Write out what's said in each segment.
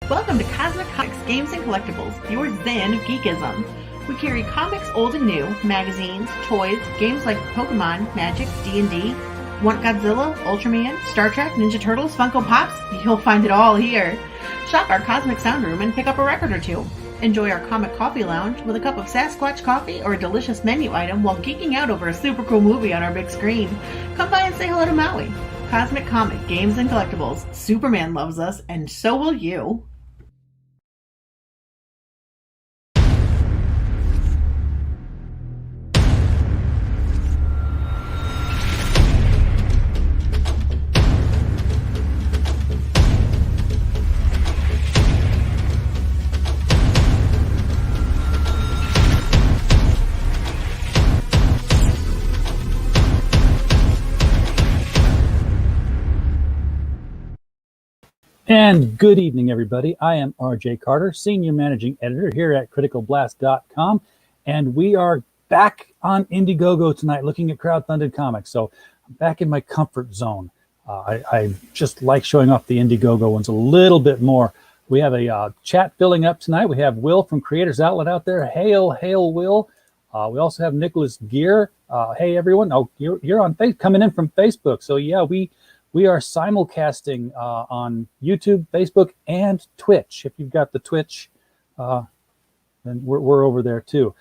Welcome to Cosmic Comics, Games and Collectibles, your zen of geekism. We carry comics old and new, magazines, toys, games like Pokemon, Magic, D&D. Want Godzilla, Ultraman, Star Trek, Ninja Turtles, Funko Pops? You'll find it all here. Shop our Cosmic Sound Room and pick up a record or two. Enjoy our Comic Coffee Lounge with a cup of Sasquatch coffee or a delicious menu item while geeking out over a super cool movie on our big screen. Come by and say hello to Maui. Cosmic Comic, Games and Collectibles. Superman loves us, and so will you. And good evening, everybody. I am RJ Carter, Senior Managing Editor here at CriticalBlast.com, and we are back on Indiegogo tonight looking at crowdfunded comics. So I'm back in my comfort zone. I just like showing off the Indiegogo ones a little bit more. We have a chat filling up tonight. We have Will from Creators Outlet out there. Hail, hail, Will. We also have Nicholas Gear. Hey, everyone. Oh, you're on coming in from Facebook. So, yeah, we are simulcasting on YouTube, Facebook, and Twitch. If you've got the Twitch, then we're over there too.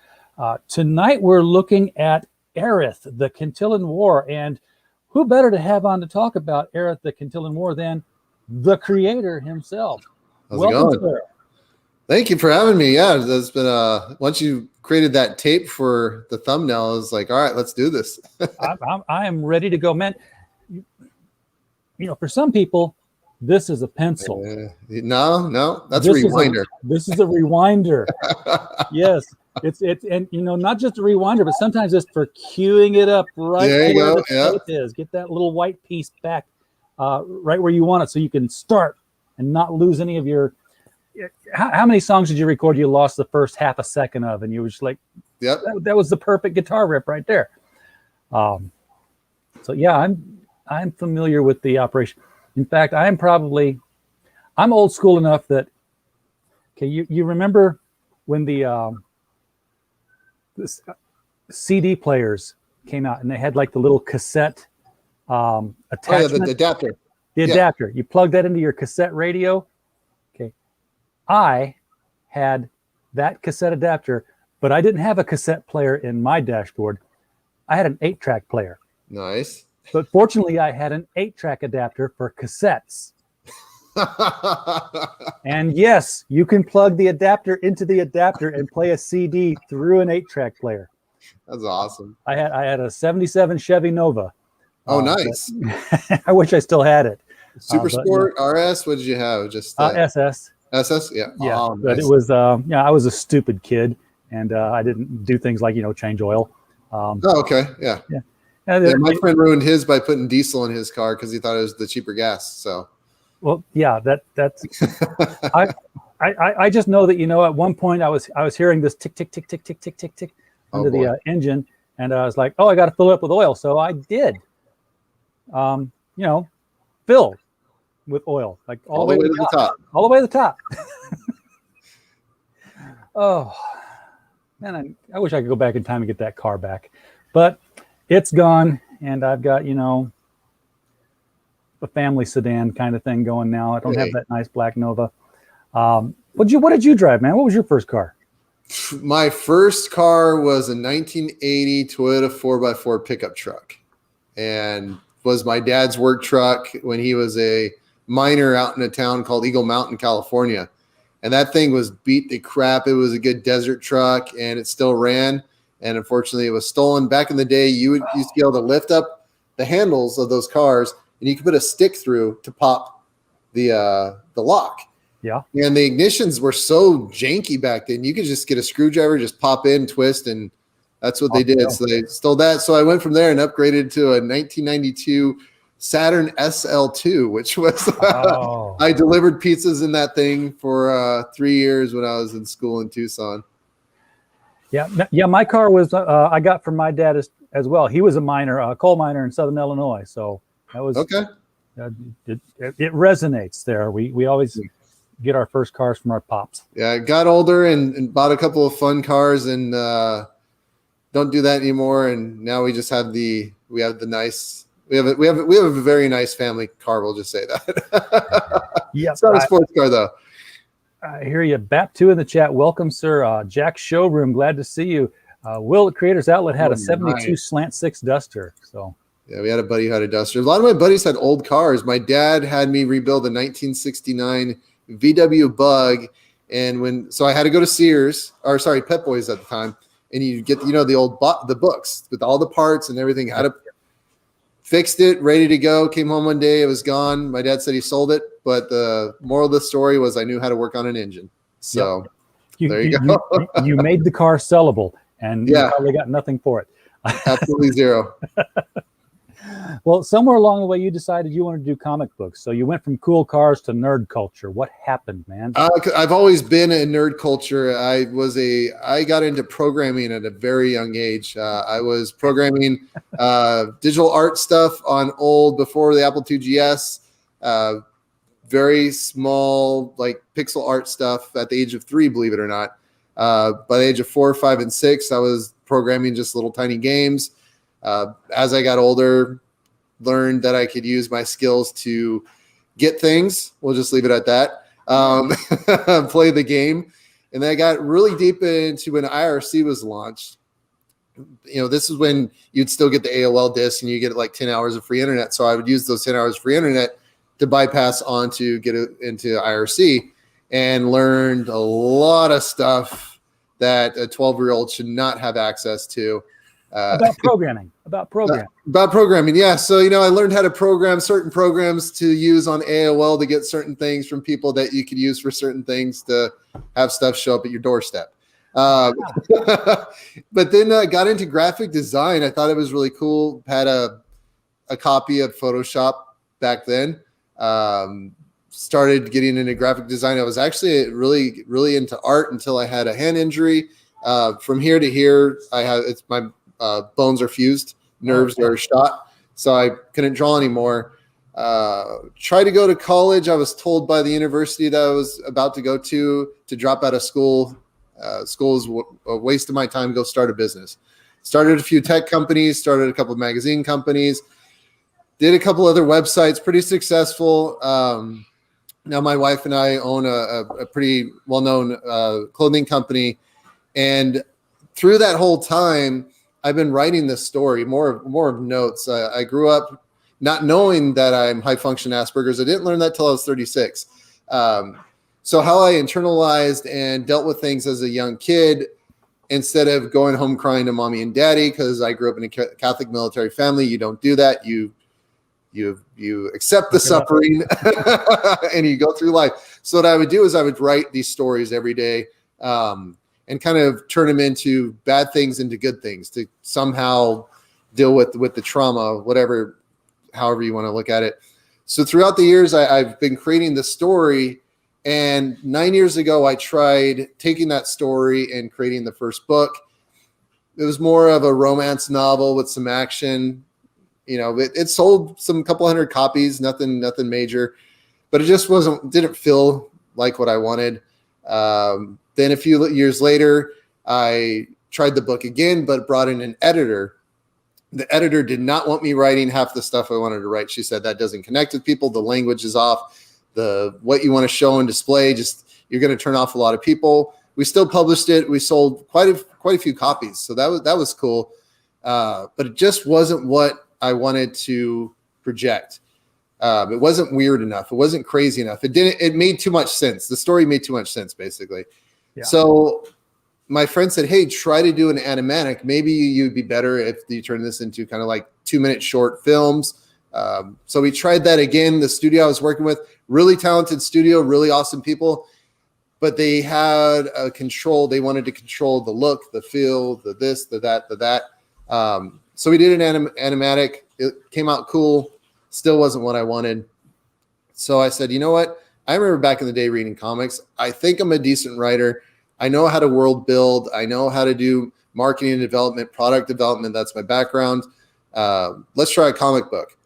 Tonight we're looking at Airith, the Quintillan War, and who better to have on to talk about Airith, the Quintillan War than the creator himself. How's it going? Sir. Thank you for having me. Yeah, there's been once you created that tape for the thumbnail, I was like, all right, let's do this. I am ready to go, man. You know, for some people, this is a pencil. No, that's a rewinder. This is a rewinder. Yes, it's and you know, not just a rewinder, but sometimes it's for queuing it up right where the tape is. Get that little white piece back right where you want it, so you can start and not lose any of your. How many songs did you record you lost the first half a second of, and you were just like, yep, that was the perfect guitar riff right there. So yeah, I'm familiar with the operation. In fact, I'm old school enough that, okay, you remember when the CD players came out and they had like the little cassette attachment? Oh, yeah, the adapter. The adapter. You plug that into your cassette radio. Okay. I had that cassette adapter, but I didn't have a cassette player in my dashboard. I had an 8-track player. Nice. But fortunately, I had an 8-track adapter for cassettes. And yes, you can plug the adapter into the adapter and play a CD through an 8-track player. That's awesome. I had a 77 Chevy Nova. Oh, nice. I wish I still had it. Super Sport, RS, what did you have? Just SS. SS, yeah. Yeah, oh, but nice. It was, I was a stupid kid, and I didn't do things like, change oil. Oh, okay, yeah. Yeah. Yeah, my friend ruined his by putting diesel in his car because he thought it was the cheaper gas. So, well, yeah, that's. I just know that at one point I was hearing this tick tick tick tick tick tick tick tick under the engine, and I was like, oh, I got to fill it up with oil. So I did. Fill with oil, like all the way to the top. All the way to the top. Oh, man, I wish I could go back in time and get that car back, but. It's gone, and I've got, a family sedan kind of thing going now. I don't have that nice black Nova. What did you drive, man? What was your first car? My first car was a 1980 Toyota 4x4 pickup truck, and was my dad's work truck when he was a miner out in a town called Eagle Mountain, California. And that thing was beat to crap. It was a good desert truck, and it still ran. And unfortunately, it was stolen. Back in the day, you used to be able to lift up the handles of those cars, and you could put a stick through to pop the lock. Yeah. And the ignitions were so janky back then. You could just get a screwdriver, just pop in, twist, and that's what they did. Yeah. So they stole that. So I went from there and upgraded to a 1992 Saturn SL2, which was I delivered pizzas in that thing for 3 years when I was in school in Tucson. Yeah. My car was I got from my dad as well. He was a miner, a coal miner in Southern Illinois. So that was okay. It resonates there. We always get our first cars from our pops. Yeah, I got older and bought a couple of fun cars, and don't do that anymore. And now we just have a very nice family car. We'll just say that. Yep. It's not a sports car though. I hear you. BAP2 in the chat. Welcome, sir. Jack Showroom. Glad to see you. Will at Creators Outlet had a 72 Slant 6 Duster. So yeah, we had a buddy who had a Duster. A lot of my buddies had old cars. My dad had me rebuild a 1969 VW Bug, and so I had to go to Pep Boys at the time, and you get the books with all the parts and everything. Had to fixed it, ready to go. Came home one day, it was gone. My dad said he sold it, but the moral of the story was I knew how to work on an engine. So there you go. you made the car sellable, and you probably got nothing for it. Absolutely zero. Well, somewhere along the way, you decided you wanted to do comic books. So you went from cool cars to nerd culture. What happened, man? I've always been in nerd culture. I got into programming at a very young age. I was programming digital art stuff on before the Apple II GS, very small, like pixel art stuff at the age of 3, believe it or not. By the age of 4, 5, and 6, I was programming just little tiny games. As I got older, learned that I could use my skills to get things. We'll just leave it at that. Play the game. And then I got really deep into when IRC was launched. This is when you'd still get the AOL disc and you get like 10 hours of free internet. So I would use those 10 hours of free internet to bypass on to get into IRC, and learned a lot of stuff that a 12-year-old should not have access to. About programming. Yeah. So, I learned how to program certain programs to use on AOL to get certain things from people that you could use for certain things to have stuff show up at your doorstep. But then I got into graphic design. I thought it was really cool. Had a copy of Photoshop back then. Started getting into graphic design. I was actually really, really into art until I had a hand injury. From here to here, my bones are fused, nerves are shot, so I couldn't draw anymore. Tried to go to college. I was told by the university that I was about to go to drop out of school. School is a waste of my time. Go start a business. Started a few tech companies, started a couple of magazine companies, did a couple other websites, pretty successful. Now my wife and I own a pretty well-known clothing company, and through that whole time, I've been writing this story, more of notes. I grew up not knowing that I'm high function Asperger's. I didn't learn that till I was 36. So how I internalized and dealt with things as a young kid, instead of going home crying to mommy and daddy, because I grew up in a Catholic military family, you don't do that. You accept the suffering and you go through life. So what I would do is I would write these stories every day. And kind of turn them into bad things into good things to somehow deal with the trauma, however you want to look at it. So throughout the years, I've been creating the story. And 9 years ago, I tried taking that story and creating the first book. It was more of a romance novel with some action. It sold some couple hundred copies, nothing major, but it just didn't feel like what I wanted. Then a few years later, I tried the book again, but brought in an editor. The editor did not want me writing half the stuff I wanted to write. She said that doesn't connect with people. The language is off. What you want to show and display, you're going to turn off a lot of people. We still published it. We sold quite a few copies, so that was cool. But it just wasn't what I wanted to project. It wasn't weird enough. It wasn't crazy enough. It made too much sense. The story made too much sense, basically. Yeah. So my friend said, hey, try to do an animatic. Maybe you'd be better if you turn this into kind of like 2-minute short films. So we tried that again. The studio I was working with, really talented studio, really awesome people, but they had a control. They wanted to control the look, the feel, the this, the that, the that. So we did an animatic. It came out cool. Still wasn't what I wanted. So I said, you know what? I remember back in the day reading comics. I think I'm a decent writer. I know how to world build. I know how to do marketing and development, product development. That's my background. Let's try a comic book.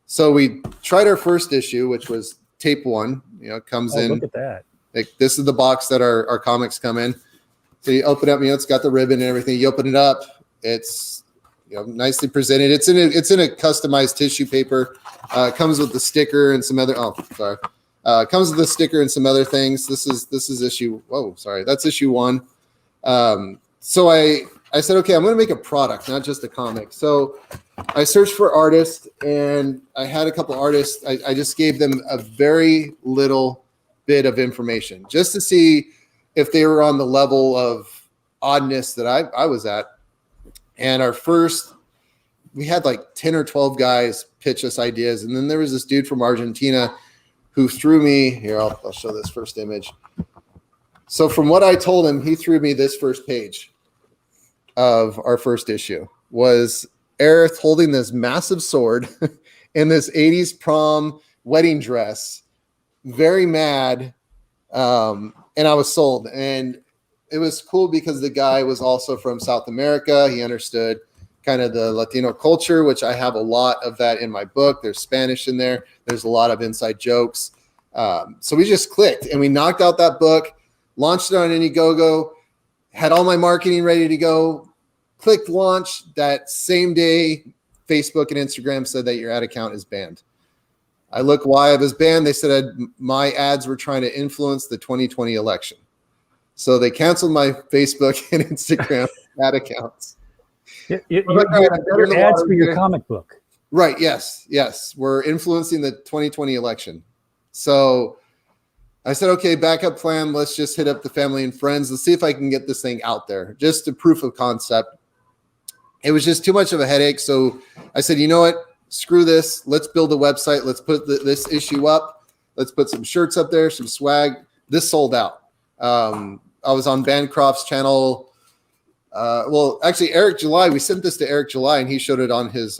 So we tried our first issue, which was tape 1. Comes in. Look at that. Like, this is the box that our comics come in. So you open up, it's got the ribbon and everything. You open it up, it's nicely presented. It's in a customized tissue paper. It comes with the sticker and some other. Oh, sorry. Comes with the sticker and some other things. This is issue. Whoa, sorry. That's issue 1. So I said, okay, I'm going to make a product, not just a comic. So I searched for artists, and I had a couple artists. I just gave them a very little bit of information just to see if they were on the level of oddness that I was at. And we had like 10 or 12 guys pitch us ideas. And then there was this dude from Argentina who threw me, here, I'll show this first image. So from what I told him, he threw me this first page of our first issue. Was Airith holding this massive sword in this 80s prom wedding dress, very mad. And I was sold. And it was cool because the guy was also from South America. He understood kind of the Latino culture, which I have a lot of that in my book. There's Spanish in there. There's a lot of inside jokes. So we just clicked, and we knocked out that book, launched it on Indiegogo, had all my marketing ready to go, clicked launch. That same day, Facebook and Instagram said that your ad account is banned. I look why it was banned. They said my ads were trying to influence the 2020 election. So they canceled my Facebook and Instagram ad accounts. Your ads for your comic book. Right. Yes. We're influencing the 2020 election. So I said, okay, backup plan. Let's just hit up the family and friends. Let's see if I can get this thing out there. Just a proof of concept. It was just too much of a headache. So I said, you know what? Screw this. Let's build a website. Let's put this issue up. Let's put some shirts up there, some swag. This sold out. I was on Bancroft's channel. Well, actually, Eric July. We sent this to Eric July, and he showed it on his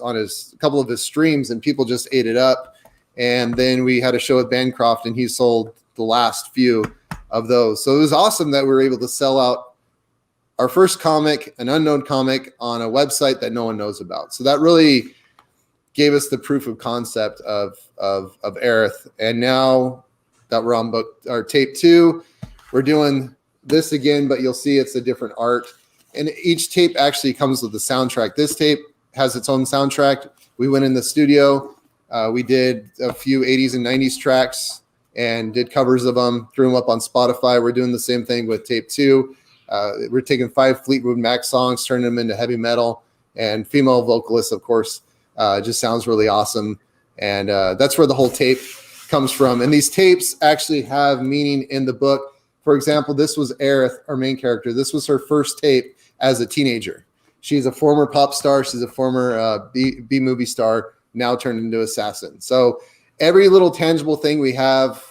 couple of his streams, and people just ate it up. And then we had a show at Bancroft, and he sold the last few of those. So it was awesome that we were able to sell out our first comic, an unknown comic, on a website that no one knows about. So that really gave us the proof of concept of Airith. And now that we're on book or tape 2, we're doing this again, but you'll see it's a different art. And each tape actually comes with a soundtrack. This tape has its own soundtrack. We went in the studio. We did a few 80s and 90s tracks and did covers of them, threw them up on Spotify. We're doing the same thing with tape 2. We're taking 5 Fleetwood Mac songs, turning them into heavy metal, and female vocalists, of course. Just sounds really awesome. And that's where the whole tape comes from. And these tapes actually have meaning in the book. For example, this was Airith, our main character. This was her first tape as a teenager. She's a former pop star. She's a former B-movie star, now turned into assassin. So every little tangible thing we have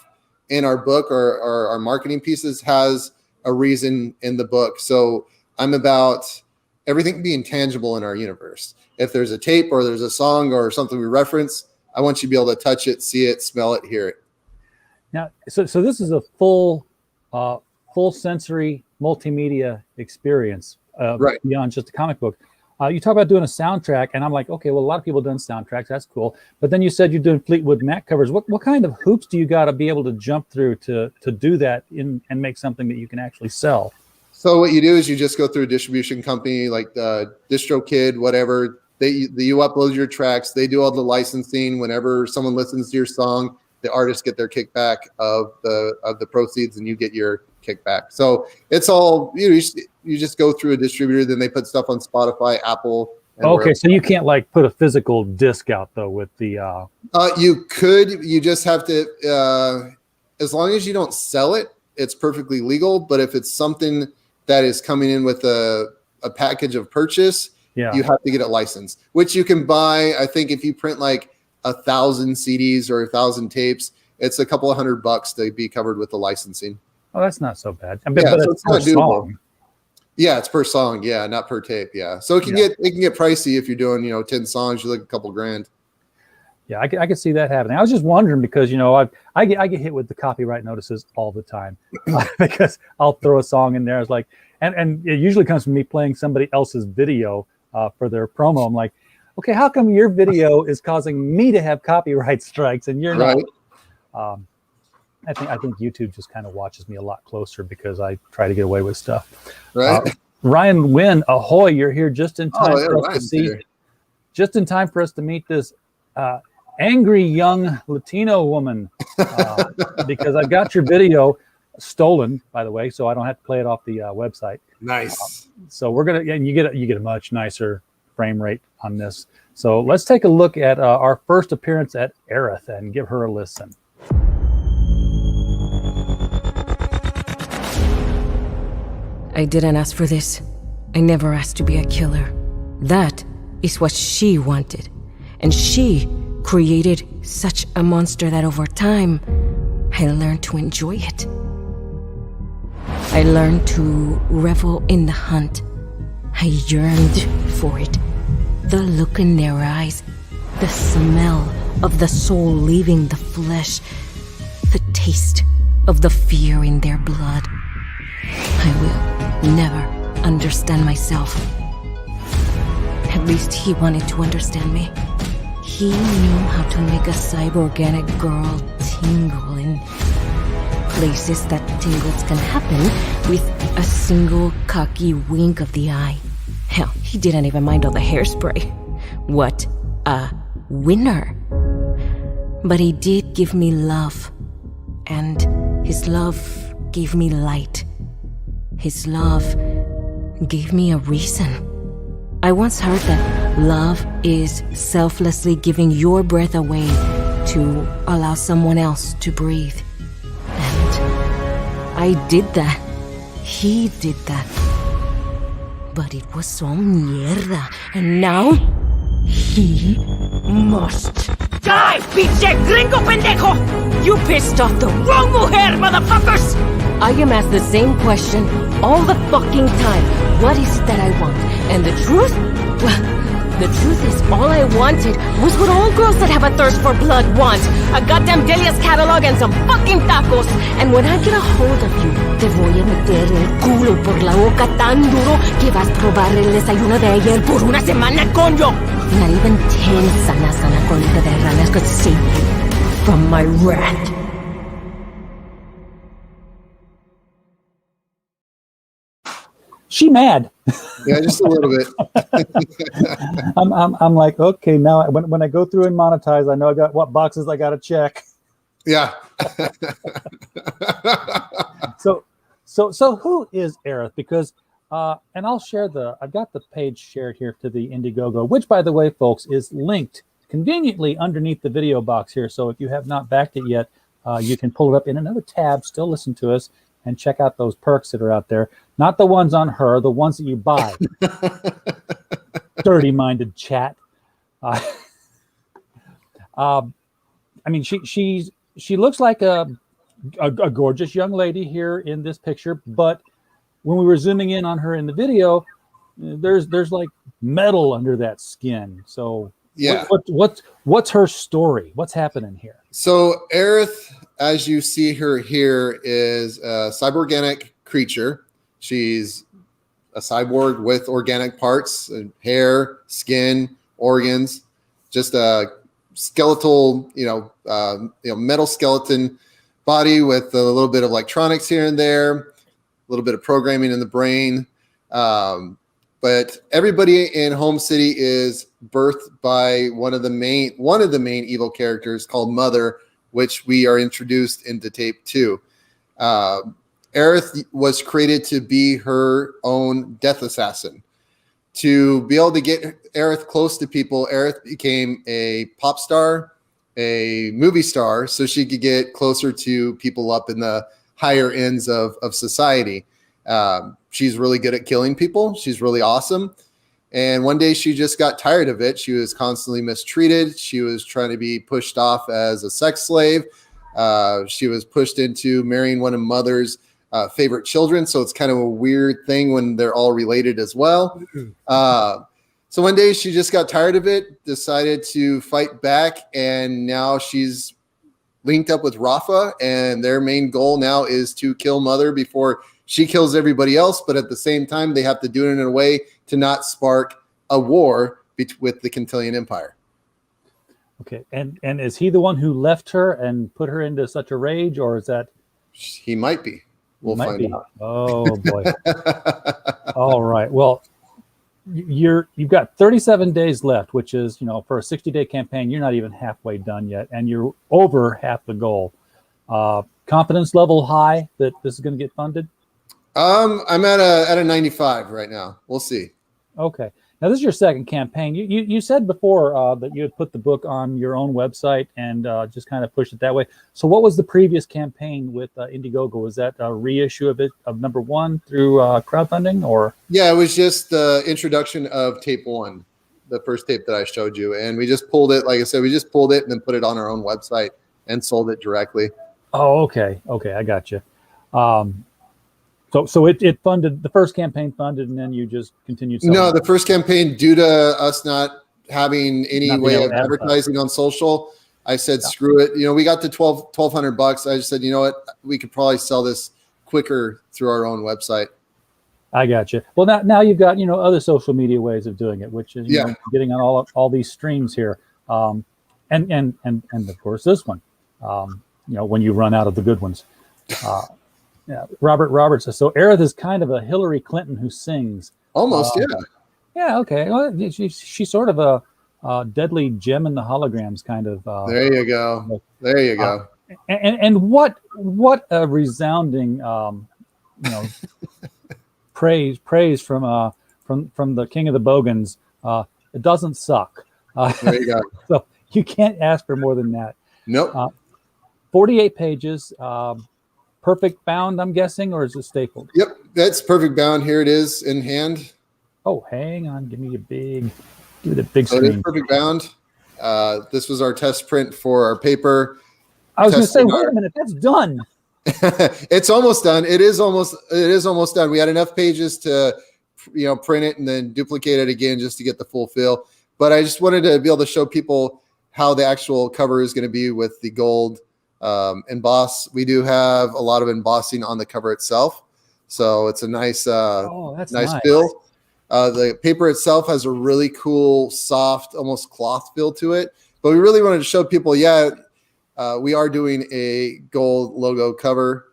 in our book or our marketing pieces has a reason in the book. So I'm about everything being tangible in our universe. If there's a tape or there's a song or something we reference, I want you to be able to touch it, see it, smell it, hear it. Now, so this is a full sensory multimedia experience, right, beyond just a comic book. You talk about doing a soundtrack, and I'm like, okay, well, a lot of people have done soundtracks. That's cool. But then you said you're doing Fleetwood Mac covers. What kind of hoops do you got to be able to jump through to do that and make something that you can actually sell? So what you do is you just go through a distribution company like DistroKid, whatever. You upload your tracks. They do all the licensing. Whenever someone listens to your song, the artists get their kickback of the proceeds, and you get your kickback. So it's all you just go through a distributor. Then they put stuff on Spotify, Apple. Okay, so you can't like put a physical disc out though with the. You could. You just have to. As long as you don't sell it, it's perfectly legal. But if it's something that is coming in with a package of purchase, you have to get it licensed, which you can buy. I think if you print like 1,000 CDs or 1,000 tapes, it's a couple of $100 to be covered with the licensing. Oh, that's not so bad. But so it's not doable. Yeah, it's per song. Yeah, not per tape. Yeah, so it can get pricey if you're doing 10 songs. You look a couple grand. Yeah, I could see that happening. I was just wondering because I get hit with the copyright notices all the time because I'll throw a song in there. It's like, and it usually comes from me playing somebody else's video for their promo. I'm like, okay, how come your video is causing me to have copyright strikes and you're not? I think YouTube just kind of watches me a lot closer because I try to get away with stuff. Right. Ryan Wynn, ahoy! You're here just in time for us to Ryan's see, here. just in time for us to meet this angry young Latino woman. Because I've got your video stolen, by the way, so I don't have to play it off the website. Nice. So we're gonna, and you get a much nicer frame rate on this. So let's take a look at our first appearance at Airith and give her a listen. I didn't ask for this. I never asked to be a killer. That is what she wanted. And she created such a monster that over time, I learned to enjoy it. I learned to revel in the hunt. I yearned for it. The look in their eyes, the smell of the soul leaving the flesh, the taste of the fear in their blood. I will never understand myself. At least he wanted to understand me. He knew how to make a cyborganic girl tingle in places that tingles can happen with a single cocky wink of the eye. Hell, he didn't even mind all the hairspray. What a winner. But he did give me love. And his love gave me light. His love gave me a reason. I once heard that love is selflessly giving your breath away to allow someone else to breathe. And I did that. He did that. But it was so mierda. And now, he must die, pinche gringo pendejo! You pissed off the wrong mujer, motherfuckers! I am asked the same question all the fucking time. What is it that I want? And the truth? Well, the truth is all I wanted was what all girls that have a thirst for blood want. A goddamn Delia's catalog and some fucking tacos. And when I get a hold of you, te voy a meter el culo por la boca tan duro que vas a probar el desayuno de ayer por una semana, coño! Not even 10 sana colita de ranas could save you from my wrath. She mad. Yeah, just a little bit. I'm like, okay, now when I go through and monetize, I know I got what boxes I got to check. Yeah. So who is Airith? Because and I'll share I've got the page shared here to the Indiegogo, which, by the way, folks, is linked conveniently underneath the video box here. So if you have not backed it yet, you can pull it up in another tab, still listen to us, and check out those perks that are out there. Not the ones on her, the ones that you buy. Dirty-minded chat. I mean, she looks like a gorgeous young lady here in this picture, but when we were zooming in on her in the video, there's like metal under that skin. So yeah, what's her story? What's happening here? So Airith, as you see her here, is a cyborganic creature. She's a cyborg with organic parts, hair, skin, organs, just a skeletal, metal skeleton body with a little bit of electronics here and there, a little bit of programming in the brain. But everybody in Home City is birthed by one of the main evil characters called Mother, which we are introduced into tape 2. Airith was created to be her own death assassin. To be able to get Airith close to people, Airith became a pop star, a movie star, so she could get closer to people up in the higher ends of society. She's really good at killing people. She's really awesome. And one day she just got tired of it. She was constantly mistreated. She was trying to be pushed off as a sex slave. She was pushed into marrying one of Mother's favorite children. So it's kind of a weird thing when they're all related as well. So one day she just got tired of it, decided to fight back. And now she's linked up with Rafa. And their main goal now is to kill Mother before she kills everybody else. But at the same time, they have to do it in a way to not spark a war with the Cantilian Empire. Okay, and is he the one who left her and put her into such a rage, or is that He might be. We'll might find be? out. Oh boy. All right. Well, you've got 37 days left, which is, for a 60-day campaign, you're not even halfway done yet, and you're over half the goal. Confidence level high that this is going to get funded? I'm at a 95 right now. We'll see. Okay. Now, this is your second campaign. You said before that you had put the book on your own website and just kind of pushed it that way. So what was the previous campaign with Indiegogo? Was that a reissue of it, of number 1 through crowdfunding, or? Yeah, it was just the introduction of tape 1, the first tape that I showed you. And we just pulled it. Like I said, we just pulled it and then put it on our own website and sold it directly. Oh, okay. Okay, I got you. So it funded, the first campaign funded, and then you just continued selling. No, the first campaign, due to us not having any way of advertising on social, I said, screw it. We got to $1,200. I just said, you know what? We could probably sell this quicker through our own website. I got you. Well, now you've got, other social media ways of doing it, which is getting on all these streams here. And of course this one, when you run out of the good ones. Yeah, Robert Roberts says, so Airith is kind of a Hillary Clinton who sings. Almost, yeah. Yeah, okay. Well, she's sort of a deadly gem in the holograms kind of. There you go. There you go. And what a resounding, praise from the King of the Bogans. It doesn't suck. There you go. So you can't ask for more than that. Nope. 48 pages. Perfect bound, I'm guessing, or is it stapled? Yep, that's perfect bound. Here it is in hand. Oh, hang on. Give me the big screen. So it is perfect bound. This was our test print for our paper. I was going to say, wait a minute, that's done. It's almost done. It is almost done. We had enough pages to, print it and then duplicate it again just to get the full feel. But I just wanted to be able to show people how the actual cover is going to be with the gold emboss. We do have a lot of embossing on the cover itself, so it's a nice nice feel. The paper itself has a really cool, soft, almost cloth feel to it, but we really wanted to show people, we are doing a gold logo cover.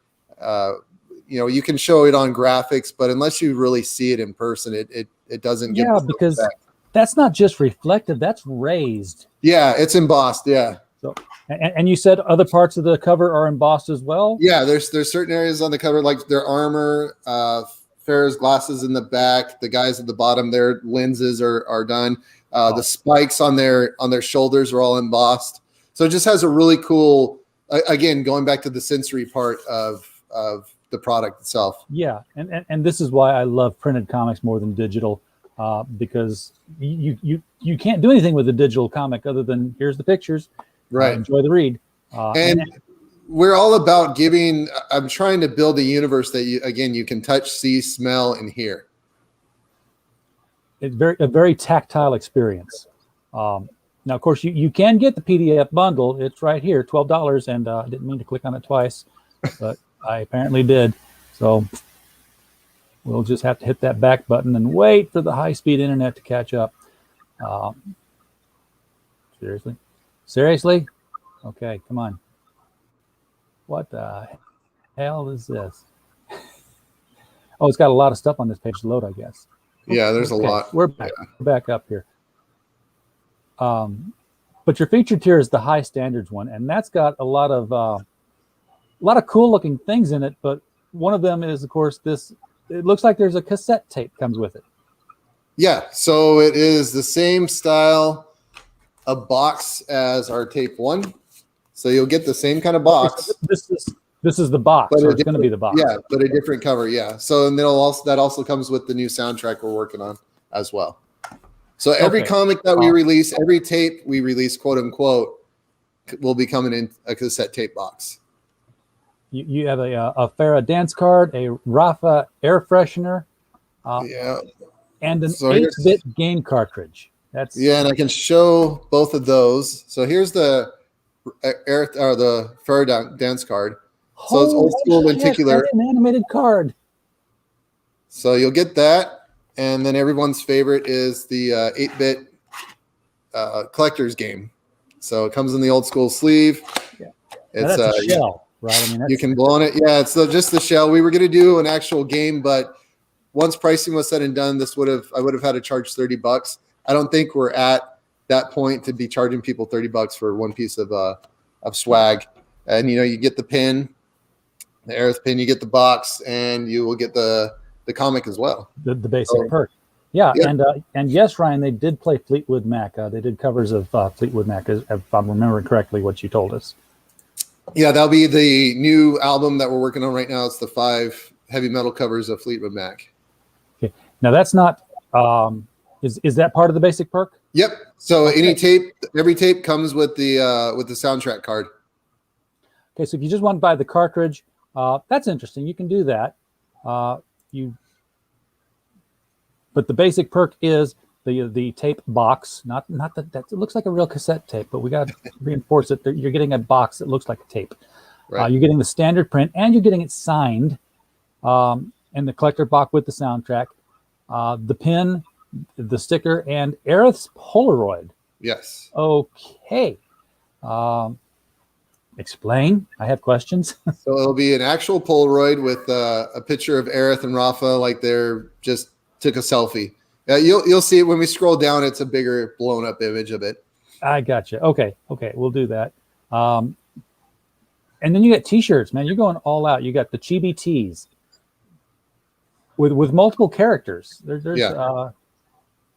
You can show it on graphics, but unless you really see it in person, it doesn't get because that's not just reflective, that's raised. Yeah, it's embossed. Yeah. So, and you said other parts of the cover are embossed as well? Yeah, there's certain areas on the cover, like their armor, Farrah's glasses in the back, the guys at the bottom, their lenses are done. The spikes on their shoulders are all embossed. So it just has a really cool, again, going back to the sensory part of the product itself. Yeah, and this is why I love printed comics more than digital, because you can't do anything with a digital comic other than here's the pictures. Right. Enjoy the read. And we're all about giving. I'm trying to build a universe that you can touch, see, smell, and hear. It's a very tactile experience. Now, of course, you can get the PDF bundle. It's right here, $12, and I didn't mean to click on it twice, but I apparently did. So we'll just have to hit that back button and wait for the high-speed internet to catch up. Seriously? Okay, come on. What the hell is this? Oh, it's got a lot of stuff on this page to load, I guess. Yeah, there's a lot. We're back up here. But your featured tier is the high standards one, and that's got a lot of cool looking things in it. But one of them is, of course, this. It looks like there's a cassette tape comes with it. Yeah, so it is the same style of box as our tape 1. So you'll get the same kind of box. This is the box. But so it's going to be the box. Yeah, but a different cover. Yeah. So and that also comes with the new soundtrack we're working on as well. So every comic that we release, every tape we release, quote unquote, will be coming in a cassette tape box. You have a Farrah dance card, a Rafa air freshener, and an 8-bit game cartridge. And I can show both of those. So here's the Airith or the Farrah dance card. So it's old school lenticular. An animated card. So you'll get that, and then everyone's favorite is the 8-bit collector's game. So it comes in the old school sleeve. Yeah. It's Now that's a shell, right? I mean, you can blow on it. Yeah, it's just the shell. We were going to do an actual game, but once pricing was said and done, I would have had to charge $30. I don't think we're at that point to be charging people $30 for one piece of swag. And you get the pin, the Airith pin, you get the box, and you will get the comic as well. The basic perk. Yeah, and yes, Ryan, they did play Fleetwood Mac. They did covers of Fleetwood Mac, if I'm remembering correctly what you told us. Yeah, that'll be the new album that we're working on right now. It's the 5 heavy metal covers of Fleetwood Mac. Okay, now that's not. Is that part of the basic perk? Yep. So every tape comes with the soundtrack card. Okay, so if you just want to buy the cartridge, that's interesting. You can do that. But the basic perk is the tape box. Not that it looks like a real cassette tape, but we got to reinforce it. You're getting a box that looks like a tape. Right. You're getting the standard print, and you're getting it signed, and the collector box with the soundtrack, the pin, the sticker, and Aerith's Polaroid. Yes. Okay. Explain. I have questions. So it'll be an actual Polaroid with a picture of Aerith and Rafa, like they're just took a selfie. You'll see it when we scroll down. It's a bigger blown up image of it. I gotcha. Okay, we'll do that. And then you got T-shirts, man. You're going all out. You got the chibi tees with multiple characters.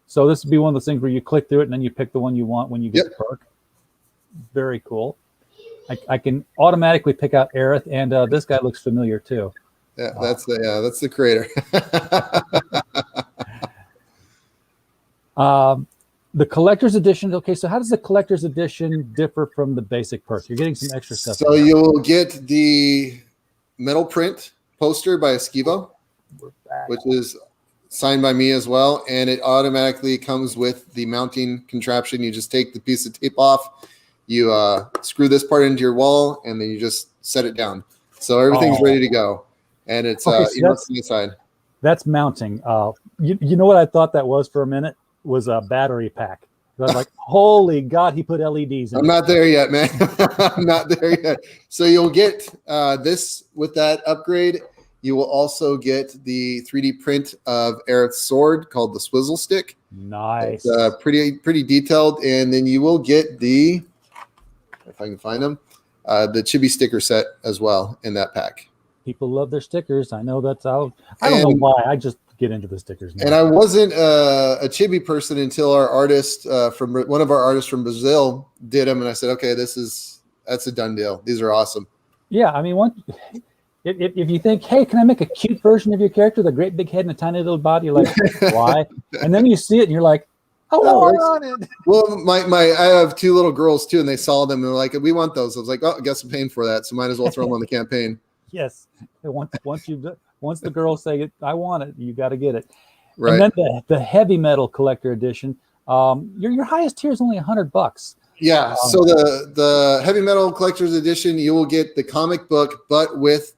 So this would be one of those things where you click through it and then you pick the one you want when you get the perk. Very cool. I can automatically pick out Aerith, and this guy looks familiar too. Yeah, that's the creator. The collector's edition. Okay, so how does the collector's edition differ from the basic perk? You're getting some extra stuff. So you'll get the metal print poster by Esquivo, which is signed by me as well, and it automatically comes with the mounting contraption. You just take the piece of tape off, you screw this part into your wall, and then you just set it down. So everything's ready to go, and it's inside. That's mounting. You know what I thought that was for a minute? Was a battery pack. I was like, holy God, he put LEDs in. I'm not there yet, man. I'm not there yet. So you'll get this with that upgrade. You will also get the 3D print of Aerith's sword called the Swizzle Stick. Nice. It's pretty detailed. And then you will get the, if I can find them, the chibi sticker set as well in that pack. People love their stickers. I know that's how. I don't know why. I just get into the stickers now. And I wasn't a chibi person until our artist from one of our artists from Brazil did them, and I said, okay, that's a done deal. These are awesome. Yeah, I mean, if you think, hey, can I make a cute version of your character with a great big head and a tiny little body? You're like, why? And then you see it, and you're like, I want it. Well, I have 2 little girls too, and they saw them and they're like, we want those. I was like, oh, I guess I'm paying for that, so might as well throw them on the campaign. Yes. Once the girls say, I want it, you got to get it. Right. And then the heavy metal collector edition, your highest tier is only $100. Yeah. So the heavy metal collector's edition, you will get the comic book, but with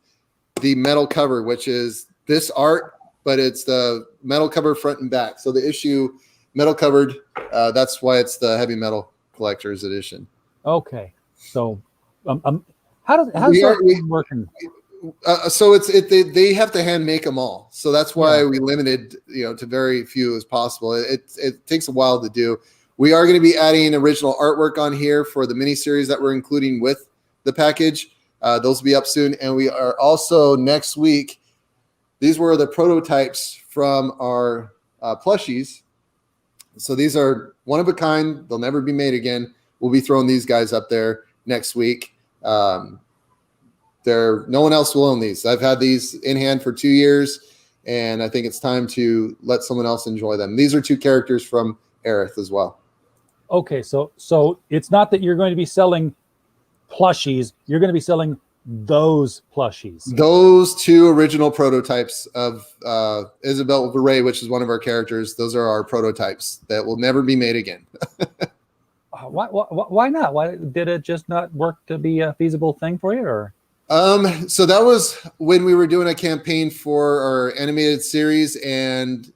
the metal cover, which is this art, but it's the metal cover front and back. So the issue metal covered, that's why it's the heavy metal collector's edition. Okay. So how's that working? So they have to hand make them all. So that's why we limited, to very few as possible. It takes a while to do. We are going to be adding original artwork on here for the mini series that we're including with the package. Those will be up soon. And we are also next week. These were the prototypes from our plushies. So these are one of a kind. They'll never be made again. We'll be throwing these guys up there next week. No one else will own these. I've had these in hand for 2 years, and I think it's time to let someone else enjoy them. These are 2 characters from Airith as well. Okay, so it's not that you're going to be selling plushies. You're going to be selling those plushies. Those 2 original prototypes of Isabel Veray, which is one of our characters. Those are our prototypes that will never be made again. Why not? Why did it just not work to be a feasible thing for you, or? So that was when we were doing a campaign for our animated series, and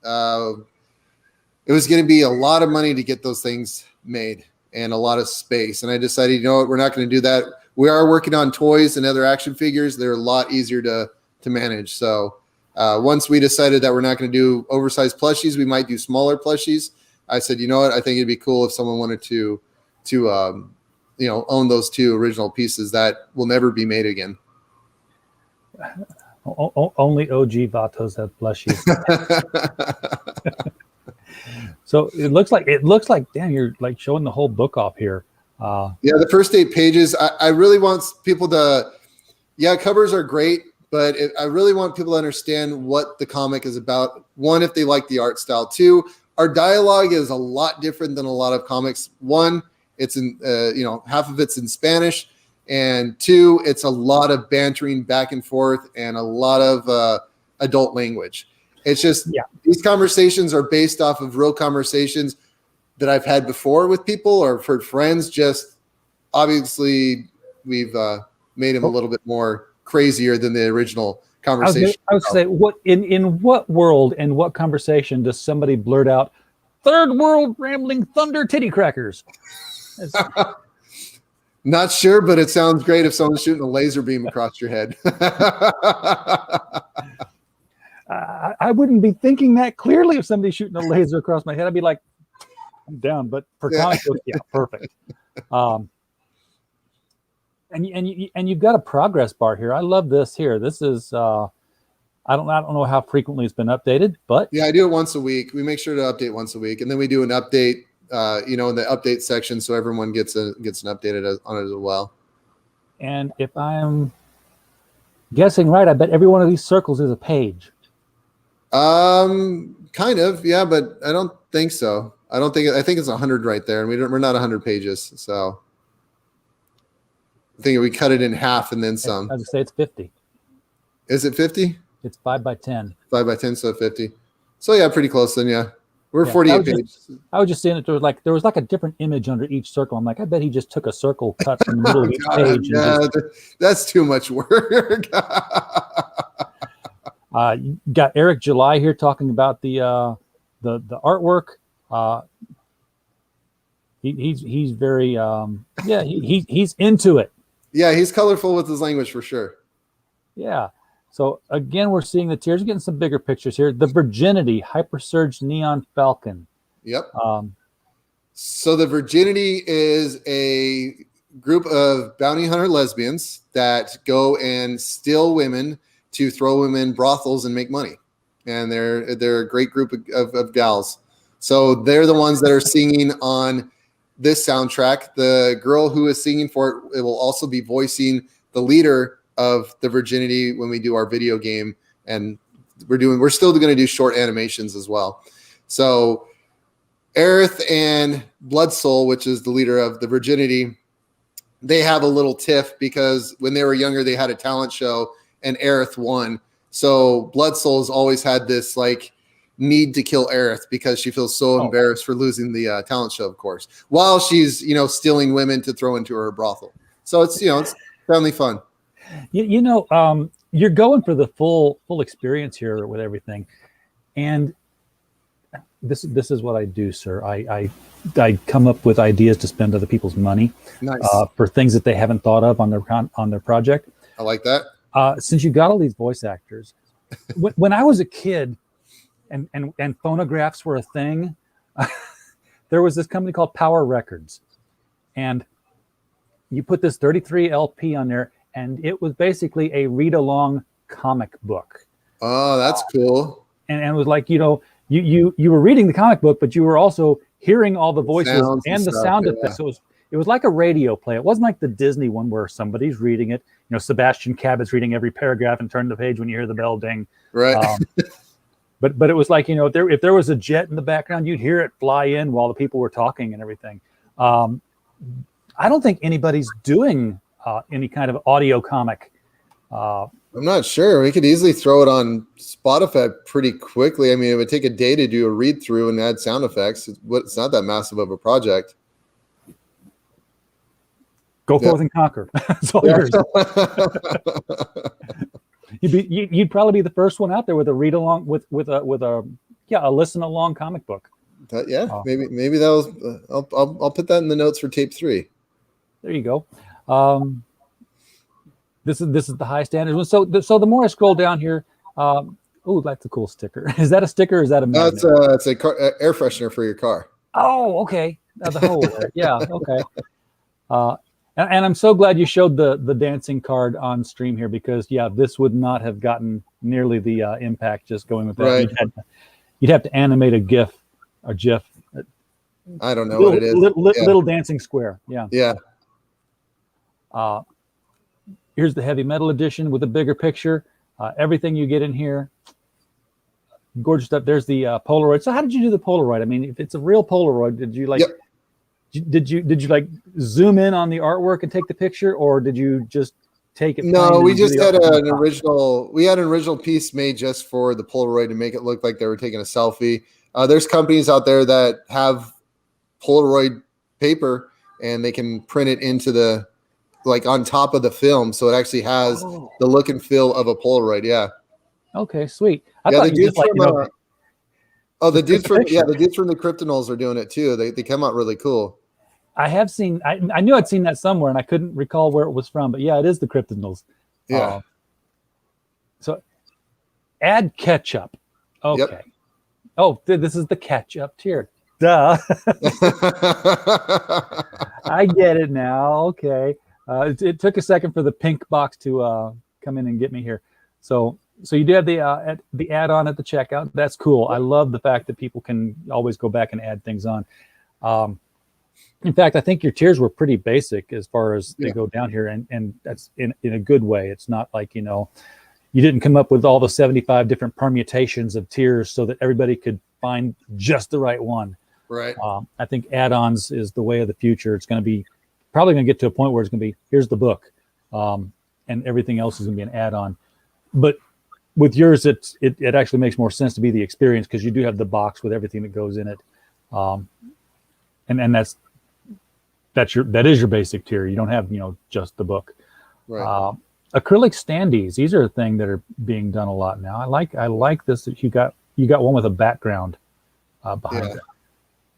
it was going to be a lot of money to get those things made. and a lot of space. And I decided, you know what, we're not going to do that. We are working on toys and other action figures. They're a lot easier to manage. So once we decided that we're not going to do oversized plushies, we might do smaller plushies. I said, you know what, I think it'd be cool if someone wanted to own those 2 original pieces that will never be made again. Only OG Vatos have plushies. So it looks like damn, you're like showing the whole book off here. Yeah, the first 8 pages. I really want people to. Yeah, covers are great, but I really want people to understand what the comic is about. 1, if they like the art style. 2, our dialogue is a lot different than a lot of comics. 1, it's in half of it's in Spanish, and 2, it's a lot of bantering back and forth and a lot of adult language. It's just these conversations are based off of real conversations that I've had before with people or for friends. Just obviously we've made them a little bit more crazier than the original conversation. I would say, what in what world and what conversation does somebody blurt out "third world rambling thunder titty crackers"? Not sure, but it sounds great if someone's shooting a laser beam across your head. I wouldn't be thinking that clearly if somebody's shooting a laser across my head. I'd be like, I'm down. But for comic books, perfect. And you've got a progress bar here. I love this here. This is I don't know how frequently it's been updated, but I do it once a week. We make sure to update once a week, and then we do an update, in the update section, so everyone gets an update on it as well. And if I'm guessing right, I bet every one of these circles is a page. Kind of, yeah, but I don't think so. I think it's 100 right there, and we're not 100 pages, so I think we cut it in half and then some. I would say it's 50. Is it 50? It's 5 by 10. 5 by 10, so 50. So yeah, pretty close then. Yeah, we're 48 pages. I was just saying that there was like a different image under each circle. I'm like, I bet he just took a circle cut from the middle of each page. Yeah, that's too much work. You got Eric July here talking about the artwork. He's very he's into it. Yeah, he's colorful with his language for sure. Yeah. So again, we're seeing the tiers. We're getting some bigger pictures here. The Virginity Hypersurge Neon Falcon. Yep. So the Virginity is a group of bounty hunter lesbians that go and steal women to throw them in brothels and make money. And they're a great group of gals. So they're the ones that are singing on this soundtrack. The girl who is singing for it will also be voicing the leader of the Virginity when we do our video game. And we're still going to do short animations as well. So Airith and Blood Soul, which is the leader of the Virginity, they have a little tiff because when they were younger, they had a talent show and Airith won. So Blood Soul's always had this like need to kill Airith because she feels so embarrassed for losing the talent show, of course, while she's, stealing women to throw into her brothel. So it's, it's family fun. You're going for the full experience here with everything. And this is what I do, sir. I come up with ideas to spend other people's money. Nice. For things that they haven't thought of on their project. I like that. Since you got all these voice actors, when I was a kid and phonographs were a thing, there was this company called Power Records, and you put this 33 LP on there, and it was basically a read-along comic book. Oh, that's cool. And it was like, you were reading the comic book, but you were also hearing all the voices and the sound effects. So it was like a radio play. It wasn't like the Disney one where somebody's reading it. Sebastian Cabot's reading every paragraph and turn the page when you hear the bell ding. Right. But it was like, if there was a jet in the background, you'd hear it fly in while the people were talking and everything. I don't think anybody's doing any kind of audio comic. I'm not sure. We could easily throw it on Spotify pretty quickly. I mean, it would take a day to do a read through and add sound effects. It's not that massive of a project. Go forth and conquer. That's all yours. You'd probably be the first one out there with a read along with a listen along comic book. Maybe that was. I'll put that in the notes for tape 3. There you go. This is the high standards one. So the more I scroll down here, that's a cool sticker. Is that a sticker? Or is that a magnet? No, it's a air freshener for your car. Oh, okay. The whole yeah, okay. And I'm so glad you showed the dancing card on stream here, because this would not have gotten nearly the impact just going with that. Right. You'd have to animate a GIF or GIF. I don't know what it is. Little dancing square. Yeah. Yeah. Here's the heavy metal edition with a bigger picture. Everything you get in here, gorgeous stuff. There's the Polaroid. So how did you do the Polaroid? I mean, if it's a real Polaroid, did you Yep. did you like zoom in on the artwork and take the picture, or did you just take it? No, we just had an original. We had an original piece made just for the Polaroid to make it look like they were taking a selfie. There's companies out there that have Polaroid paper, and they can print it into the on top of the film, so it actually has the look and feel of a Polaroid. Yeah. Okay, sweet. The dudes from the dudes from the Kryptonals are doing it too. They come out really cool. I have seen. I knew I'd seen that somewhere, and I couldn't recall where it was from. But yeah, it is the Kryptonals. Yeah. So add ketchup. Okay. Yep. Oh, this is the ketchup tier. Duh. I get it now. Okay. It took a second for the pink box to come in and get me here. So you do have the add-on at the checkout. That's cool. I love the fact that people can always go back and add things on. In fact, I think your tiers were pretty basic as far as they go down here, and that's in a good way. It's not like, you didn't come up with all the 75 different permutations of tiers so that everybody could find just the right one. Right. I think add-ons is the way of the future. It's going to be probably going to get to a point where it's going to be, here's the book, and everything else is going to be an add-on. But with yours, it actually makes more sense to be the experience, because you do have the box with everything that goes in it, and that is your basic tier. You don't have just the book. Right. Acrylic standees, these are a thing that are being done a lot now. I like this, that you got one with a background behind it.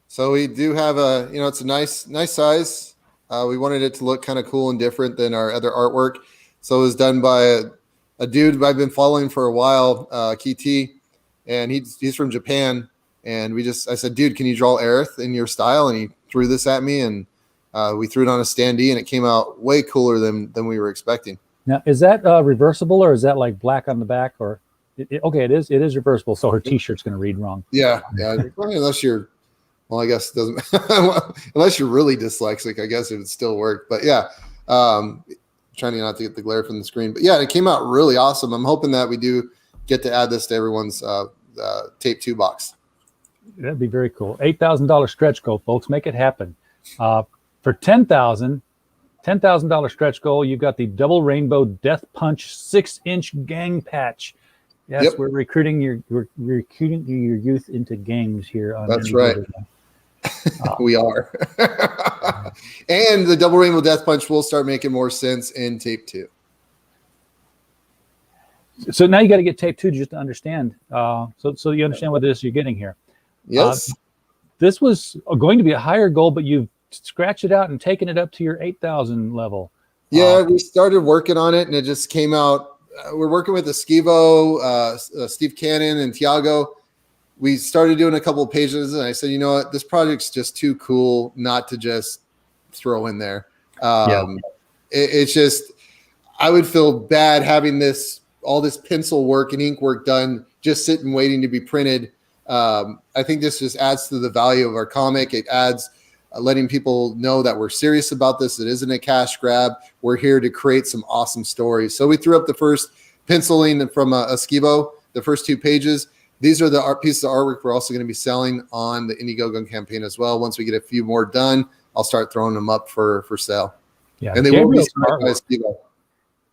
So we do have it's a nice size. We wanted it to look kind of cool and different than our other artwork. So it was done by a dude I've been following for a while, Kiti, and he's from Japan. And I said, dude, can you draw Airith in your style? And he threw this at me, and we threw it on a standee, and it came out way cooler than we were expecting. Now, is that reversible, or is that like black on the back? Or okay, it is reversible. So her T-shirt's going to read wrong. Yeah. Unless you're, well, I guess it doesn't. Unless you're really dyslexic, I guess it would still work. But yeah, trying not to get the glare from the screen. But yeah, it came out really awesome. I'm hoping that we do get to add this to everyone's tape 2 box. That'd be very cool. $8,000 stretch goal, folks. Make it happen. For $10,000 stretch goal, you've got the double rainbow death punch 6-inch gang patch. Yes, Yep. we're recruiting your youth into games here. That's right. We are. And the double rainbow death punch will start making more sense in tape 2. So now you got to get tape 2 just to understand. So you understand what it is you're getting here. Yes. This was going to be a higher goal, but you've scratched it out and taken it up to your 8,000 level. Yeah, we started working on it, and it just came out. We're working with Esquivo, Steve Cannon, and Tiago. We started doing a couple of pages, and I said, you know what, this project's just too cool not to just throw in there. It's just, I would feel bad having all this pencil work and ink work done, just sitting waiting to be printed. I think this just adds to the value of our comic. It adds letting people know that we're serious about this. It isn't a cash grab. We're here to create some awesome stories. So we threw up the first penciling from Esquivo, the first 2 pages. These are the art pieces of artwork we're also going to be selling on the Indiegogo campaign as well. Once we get a few more done, I'll start throwing them up for sale. Yeah, and they will be signed by Esquivo.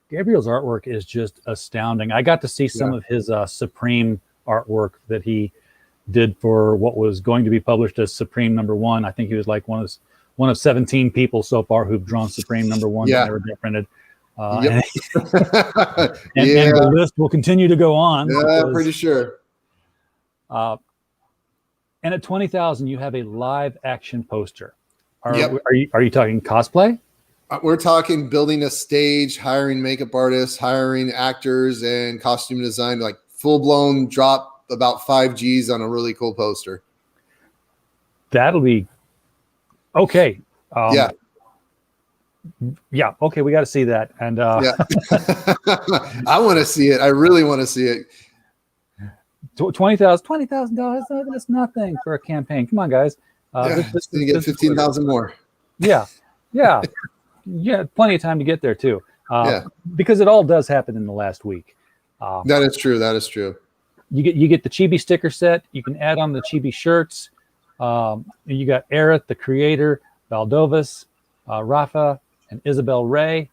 Gabriel's artwork is just astounding. I got to see some of his Supreme artwork that he did for what was going to be published as Supreme #1. I think he was like one of 17 people so far who've drawn Supreme #1 that never get printed. And the list will continue to go on. Yeah, pretty sure. And at 20,000, you have a live action poster. Yep. Are you talking cosplay? We're talking building a stage, hiring makeup artists, hiring actors, and costume design, like full blown drop about 5 G's on a really cool poster. That'll be okay. Yeah. Yeah. Okay. We got to see that. And Yeah. I want to see it. I really want to see it. $20,000. That's nothing for a campaign. Come on, guys. Just going to get 15,000 more. Yeah. Yeah. Yeah. Plenty of time to get there too. Yeah. Because it all does happen in the last week. That is true. That is true. You get the chibi sticker set. You can add on the chibi shirts. You got Airith, the creator, Valdovas, Rafa, and Isabel Ray.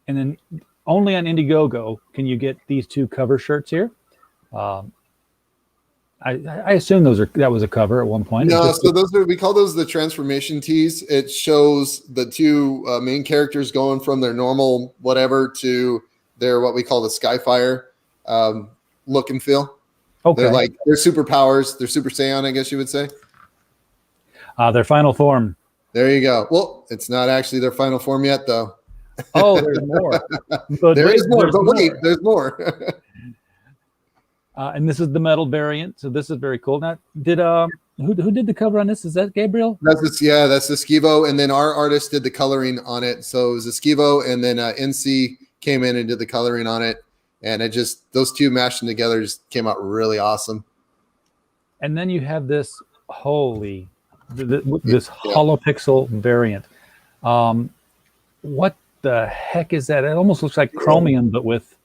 And then only on Indiegogo can you get these 2 cover shirts here. I assume that was a cover at one point. No, so we call those the transformation tees. It shows the 2 main characters going from their normal whatever to their what we call the Skyfire look and feel. Okay. They're superpowers. They're Super Saiyan, I guess you would say. Their final form. There you go. Well, it's not actually their final form yet, though. Oh, there's more. There's more. And this is the metal variant, so this is very cool. Now, who did the cover on this? Is that Gabriel? That's the Skivo, and then our artist did the coloring on it. So it was a Skivo, and then NC came in and did the coloring on it, and it just those 2 mashing together just came out really awesome. And then you have this this holopixel variant. What the heck is that? It almost looks like Chromium, but with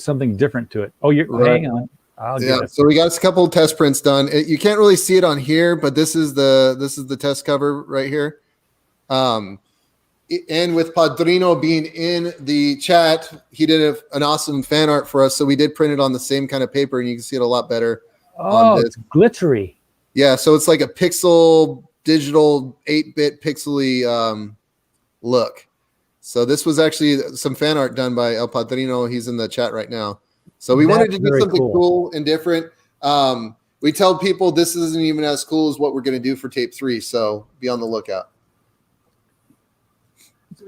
something different to it. Oh, hang on. I'll get it. So we got a couple of test prints done. You can't really see it on here, but this is the test cover right here. And with Padrino being in the chat, he did an awesome fan art for us. So we did print it on the same kind of paper, and you can see it a lot better. Oh, it's glittery. Yeah, so it's like a pixel digital 8-bit pixely look. So this was actually some fan art done by El Padrino. He's in the chat right now. So we wanted to do something cool and different. We tell people this isn't even as cool as what we're going to do for tape 3. So be on the lookout.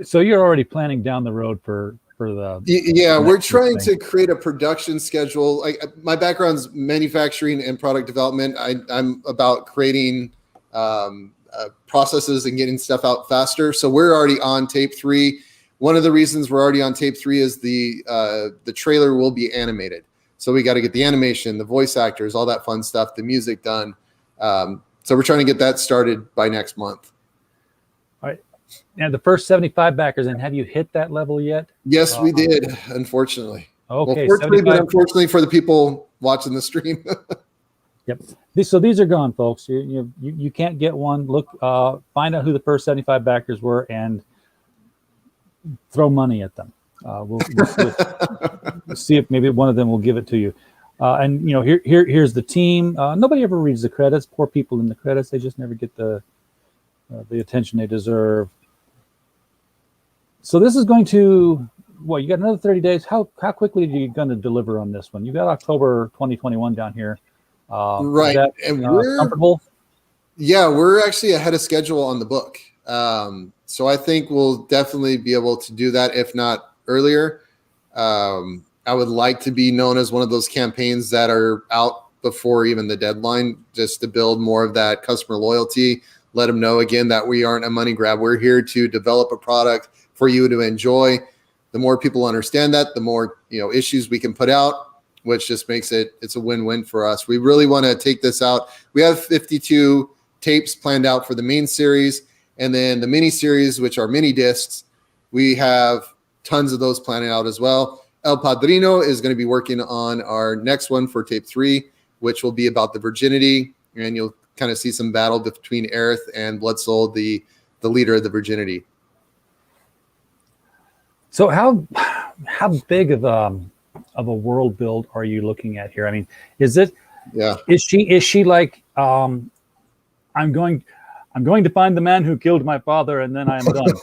So you're already planning down the road for the. Yeah, we're trying to create a production schedule. My background's manufacturing and product development. I'm about creating processes and getting stuff out faster. So we're already on tape 3. One of the reasons we're already on tape 3 is the trailer will be animated. So we got to get the animation, the voice actors, all that fun stuff, the music done. So we're trying to get that started by next month. All right. And the first 75 backers, and have you hit that level yet? Yes, we did, unfortunately. Okay. Well, fortunately, but unfortunately for the people watching the stream. Yep. So these are gone, folks. You can't get one. Look, find out who the first 75 backers were and throw money at them. We'll see if maybe one of them will give it to you. And here's the team. Nobody ever reads the credits. Poor people in the credits. They just never get the attention they deserve. So this is going to, you got another 30 days. How quickly are you going to deliver on this one? You got October 2021 down here. Right. And we're comfortable. Yeah, we're actually ahead of schedule on the book. So I think we'll definitely be able to do that, if not earlier. I would like to be known as one of those campaigns that are out before even the deadline, just to build more of that customer loyalty. Let them know again that we aren't a money grab. We're here to develop a product for you to enjoy. The more people understand that, the more issues we can put out, which just makes it's a win-win for us. We really want to take this out. We have 52 tapes planned out for the main series, and then the mini series, which are mini discs, we have tons of those planned out as well. El Padrino is going to be working on our next one for tape 3, which will be about the virginity, and you'll kind of see some battle between Airith and Blood Soul, the leader of the virginity. So how big of a world build are you looking at here? I mean, is she like I'm going to find the man who killed my father and then I'm done,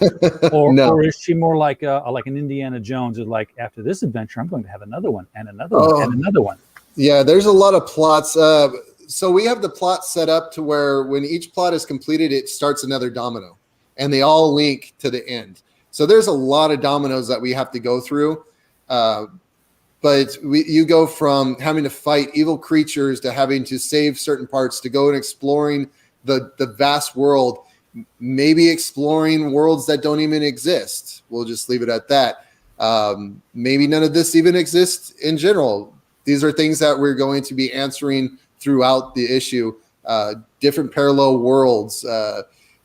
or no. Or is she more like an Indiana Jones, is like, after this adventure I'm going to have another one and another one and another one? Yeah, there's a lot of plots. So we have the plot set up to where when each plot is completed, it starts another domino, and they all link to the end. So there's a lot of dominoes that we have to go through. But you go from having to fight evil creatures to having to save certain parts to go and exploring the vast world, maybe exploring worlds that don't even exist. We'll just leave it at that. Maybe none of this even exists in general. These are things that we're going to be answering throughout the issue. Different parallel worlds,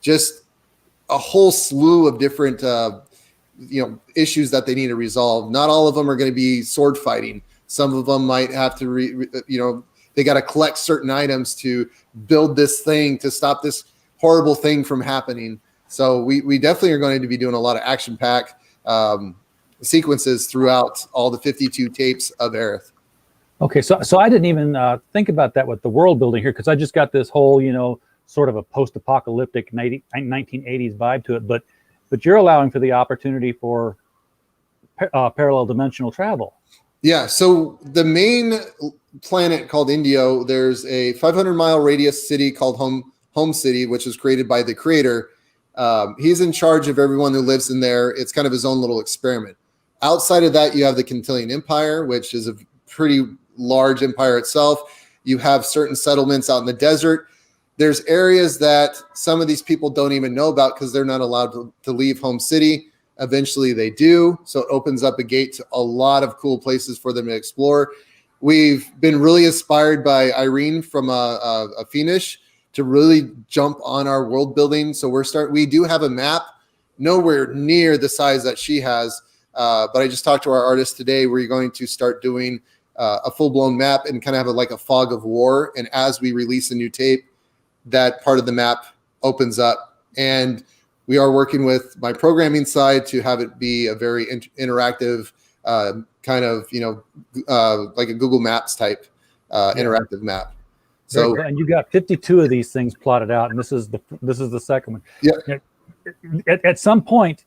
just a whole slew of different issues that they need to resolve. Not all of them are going to be sword fighting. Some of them might have to they got to collect certain items to build this thing to stop this horrible thing from happening. So we definitely are going to be doing a lot of action pack sequences throughout all the 52 tapes of Airith. Okay, so I didn't even think about that with the world building here, because I just got this whole sort of a post-apocalyptic 1980s vibe to it, but you're allowing for the opportunity for parallel dimensional travel. Yeah, so the main planet called Indio, there's a 500-mile radius city called Home City, which was created by the creator. He's in charge of everyone who lives in there. It's kind of his own little experiment. Outside of that, you have the Cantilian Empire, which is a pretty large empire itself. You have certain settlements out in the desert. There's areas that some of these people don't even know about because they're not allowed to leave Home City. Eventually they do. So it opens up a gate to a lot of cool places for them to explore. We've been really inspired by Irene from a Phoenix to really jump on our world building. So we do have a map, nowhere near the size that she has. But I just talked to our artist today. We're going to start doing a full-blown map and kind of have like a fog of war. And as we release a new tape, that part of the map opens up. And we are working with my programming side to have it be a very interactive kind of, like a Google Maps type interactive map. So, and you got 52 of these things plotted out, and this is the second one. Yeah. At some point,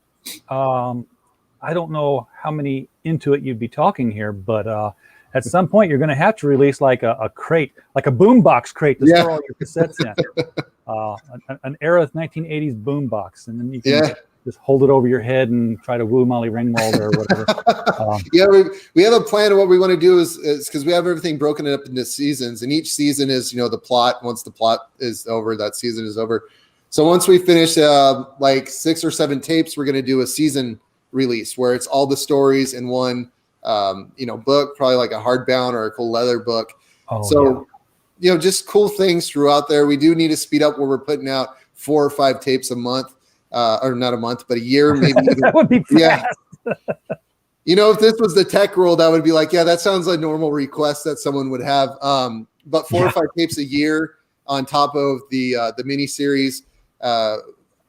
I don't know how many into it you'd be talking here, but at some point you're going to have to release like a crate, like a boombox crate to store all your cassettes in. An Airith 1980s boombox, and then you can just hold it over your head and try to woo Molly Ringwald or whatever. We have a plan of what we want to do is because we have everything broken up into seasons, and each season is the plot. Once the plot is over, that season is over. So once we finish like 6 or 7 tapes, we're going to do a season release where it's all the stories in one book, probably like a hardbound or a cool leather book. Just cool things throughout there. We do need to speed up where we're putting out 4 or 5 tapes a month, or not a month, but a year, maybe. That would be fast. If this was the tech world, I would be like, that sounds like a normal request that someone would have. But 4 or 5 tapes a year on top of the mini series.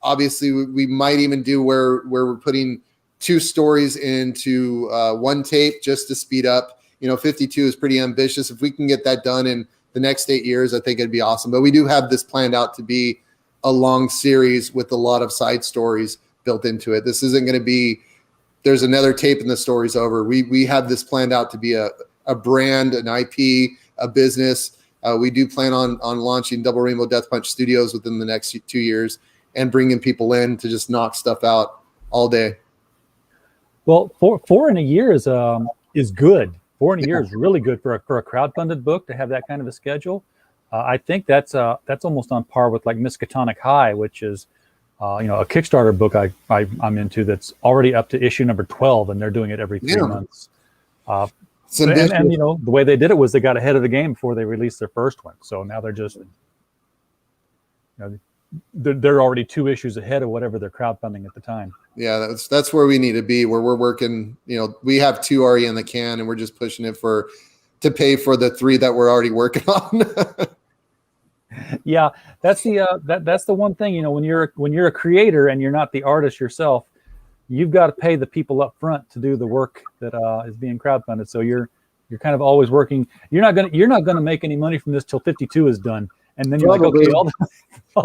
Obviously, we might even do where we're putting 2 stories into 1 tape just to speed up. 52 is pretty ambitious. If we can get that done in the next 8 years, I think it'd be awesome. But we do have this planned out to be a long series with a lot of side stories built into it. This isn't going to be, there's another tape and the story's over. We have this planned out to be a brand, an IP, a business. We do plan on launching Double Rainbow Death Punch Studios within the next 2 years and bringing people in to just knock stuff out all day. Well, four in a year is good. 4 in a year is really good for a crowdfunded book to have that kind of a schedule. I think that's almost on par with like Miskatonic High, which is a Kickstarter book I'm into that's already up to issue number 12, and they're doing it every 3 months. And the way they did it was they got ahead of the game before they released their first one. So now they're just they're already 2 issues ahead of whatever they're crowdfunding at the time. Yeah, that's where we need to be, where we're working. We have 2 already in the can, and we're just pushing it to pay for the 3 that we're already working on. Yeah, that's the one thing. When you're a creator and you're not the artist yourself, you've got to pay the people up front to do the work that is being crowdfunded. So you're kind of always working. You're not gonna make any money from this till 52 is done. And then you're like, okay, well,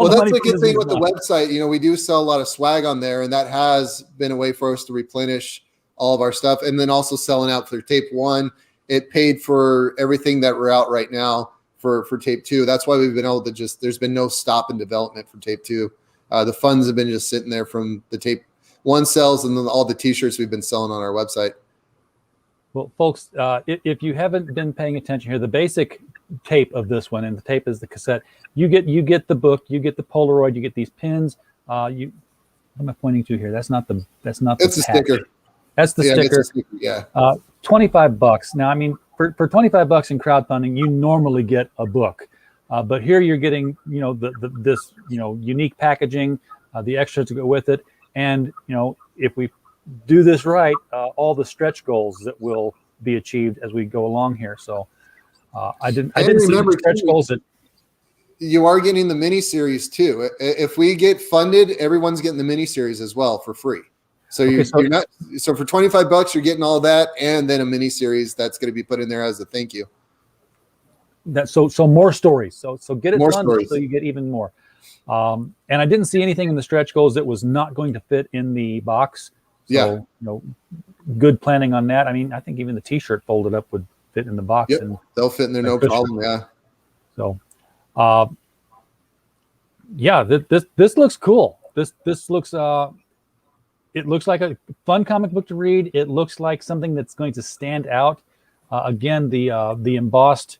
that's the good thing with the website. We do sell a lot of swag on there, and that has been a way for us to replenish all of our stuff. And then also selling out for tape 1 it paid for everything that we're out right now for tape 2. That's why we've been able to there's been no stop in development for tape 2. The funds have been just sitting there from the tape 1 sales and then all the t-shirts we've been selling on our website. Well, folks, if you haven't been paying attention here, the basic tape of this one, and the tape is the cassette. You get the book, you get the Polaroid, you get these pins. What am I pointing to here? That's not the. It's a sticker. That's the sticker. It's a sticker. Yeah. $25. Now, I mean, for $25 in crowdfunding, you normally get a book, but here you're getting this unique packaging, the extras to go with it, and if we do this right, all the stretch goals that will be achieved as we go along here. So I didn't see the stretch goals that you are getting the mini series too. If we get funded, everyone's getting the mini series as well for free. So you're not, so for $25 you're getting all that and then a mini series that's going to be put in there as a thank you. So more stories. So get it more done stories. So you get even more. And I didn't see anything in the stretch goals that was not going to fit in the box. So, good planning on that. I mean, I think even the T-shirt folded up would fit in the box. Yep. And they'll fit in there, no problem. Yeah. So, this looks cool. This looks, it looks like a fun comic book to read. It looks like something that's going to stand out. Again, the embossed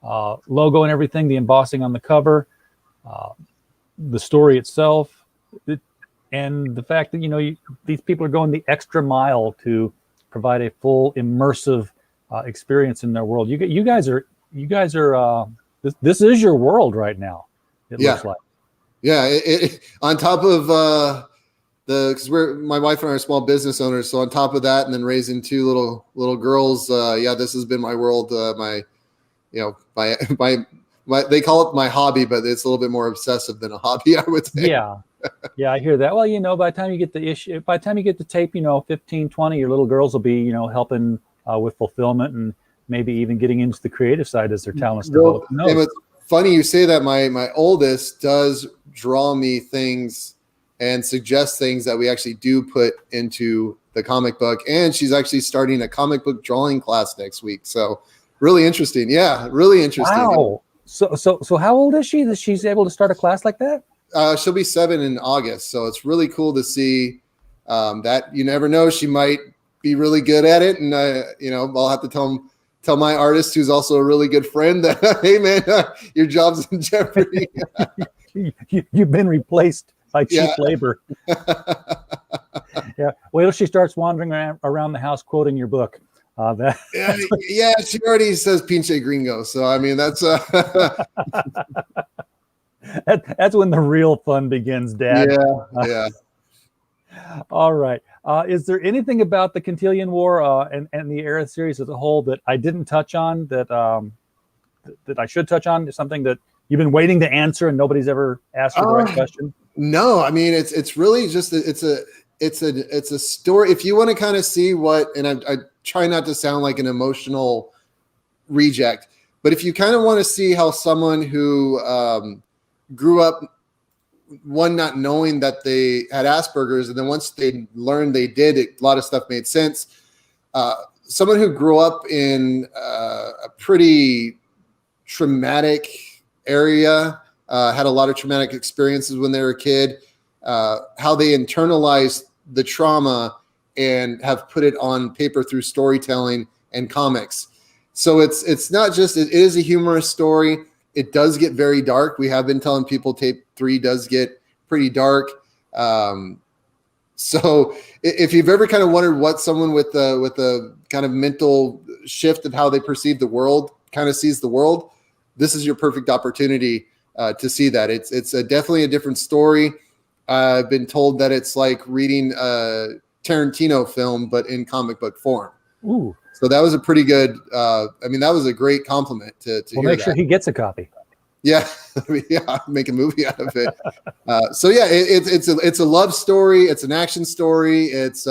logo and everything, the embossing on the cover, the story itself. And the fact that these people are going the extra mile to provide a full immersive experience in their world. You guys are this is your world right now. It looks like. Yeah. On top of because my wife and I are small business owners, so on top of that, and then raising 2 little girls. This has been my world. They call it my hobby, but it's a little bit more obsessive than a hobby, I would say. Yeah, I hear that. Well, by the time you get the tape, 15, 20, your little girls will be, helping with fulfillment and maybe even getting into the creative side as their talents develop. No. And it's funny you say that. My oldest does draw me things and suggest things that we actually do put into the comic book. And she's actually starting a comic book drawing class next week. So really interesting. Yeah, really interesting. Wow. So how old is she that she's able to start a class like that? She'll be 7 in August. So it's really cool to see that. You never know. She might be really good at it. And, I'll have to tell my artist, who's also a really good friend, that, hey, man, your job's in jeopardy. You've been replaced by cheap labor. Yeah. Wait till she starts wandering around the house quoting your book. She already says pinche gringo. So, I mean, that's that's when the real fun begins, Dad. Yeah. All right. Is there anything about the Cantilian War and the Airith series as a whole that I didn't touch on that I should touch on? Something that you've been waiting to answer and nobody's ever asked you the right question? No, I mean it's really just it's a story. If you want to kind of see what, and I try not to sound like an emotional reject, but if you kind of want to see how someone who grew up not knowing that they had Asperger's, and then once they learned they did, a lot of stuff made sense. Someone who grew up in a pretty traumatic area, had a lot of traumatic experiences when they were a kid, how they internalized the trauma and have put it on paper through storytelling and comics. So it's not just, it is a humorous story. It does get very dark. We have been telling people tape 3 does get pretty dark. So if you've ever kind of wondered what someone with a kind of mental shift of how they perceive the world kind of sees the world, this is your perfect opportunity to see that. It's definitely a different story. I've been told that it's like reading a Tarantino film, but in comic book form. Ooh. So that was a pretty good, that was a great compliment to we'll hear make sure he gets a copy. Yeah. Make a movie out of it. It's a love story. It's an action story. It's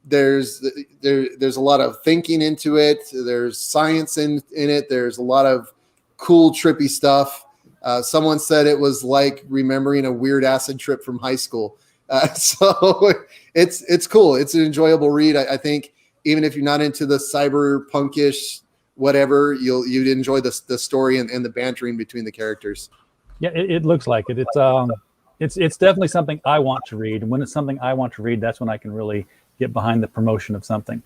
there's a lot of thinking into it. There's science in it. There's a lot of cool, trippy stuff. Someone said it was like remembering a weird acid trip from high school. So it's cool. It's an enjoyable read. I think even if you're not into the cyberpunkish whatever, you'd enjoy the story and the bantering between the characters. Yeah, it looks like it. It's definitely something I want to read. And when it's something I want to read, that's when I can really get behind the promotion of something.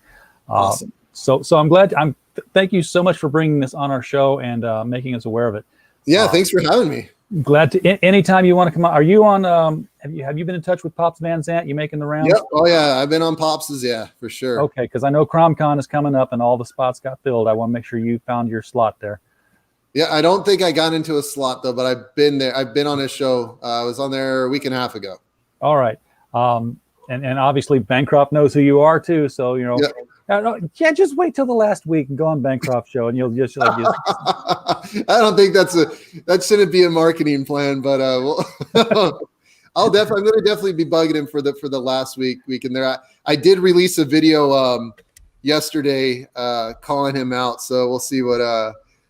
Awesome. So I'm glad. Thank you so much for bringing this on our show and making us aware of it. Yeah, thanks for having me. Glad to. Anytime you want to come on. Are you on? Have you been in touch with Pops Van Zant? You making the rounds? Yep. Oh yeah, I've been on Pops's. Yeah, for sure. Okay, because I know CromCon is coming up and all the spots got filled. I want to make sure you found your slot there. Yeah, I don't think I got into a slot though, but I've been there. I've been on his show. I was on there a week and a half ago. All right. And obviously Bancroft knows who you are too. So, you know, can't just wait till the last week and go on Bancroft's show and you'll just like, I don't think that shouldn't be a marketing plan, but I'm going to definitely be bugging him for the last week in there. I did release a video yesterday calling him out. So we'll see what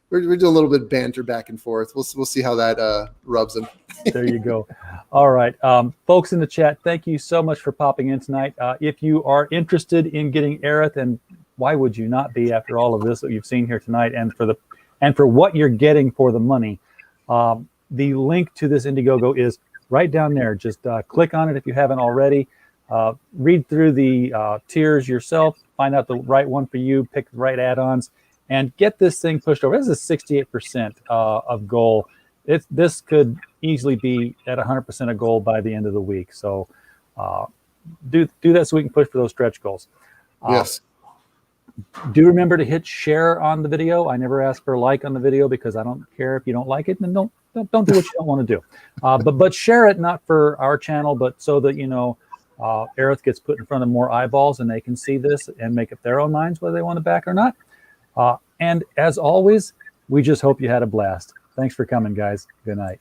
we're doing a little bit of banter back and forth. We'll see how that rubs him. There you go. All right. Folks in the chat, thank you so much for popping in tonight. If you are interested in getting Airith, and why would you not be after all of this that you've seen here tonight, and for what you're getting for the money, the link to this Indiegogo is right down there. Just click on it if you haven't already. Read through the tiers yourself, find out the right one for you, pick the right add-ons, and get this thing pushed over. This is 68% of goal. This could easily be at 100% of goal by the end of the week. So do that so we can push for those stretch goals. Yes. Do remember to hit share on the video. I never ask for a like on the video because I don't care if you don't like it. Then don't do what you don't want to do. But share it, not for our channel, but so that Airith gets put in front of more eyeballs and they can see this and make up their own minds whether they want to back or not. And as always, we just hope you had a blast. Thanks for coming, guys. Good night.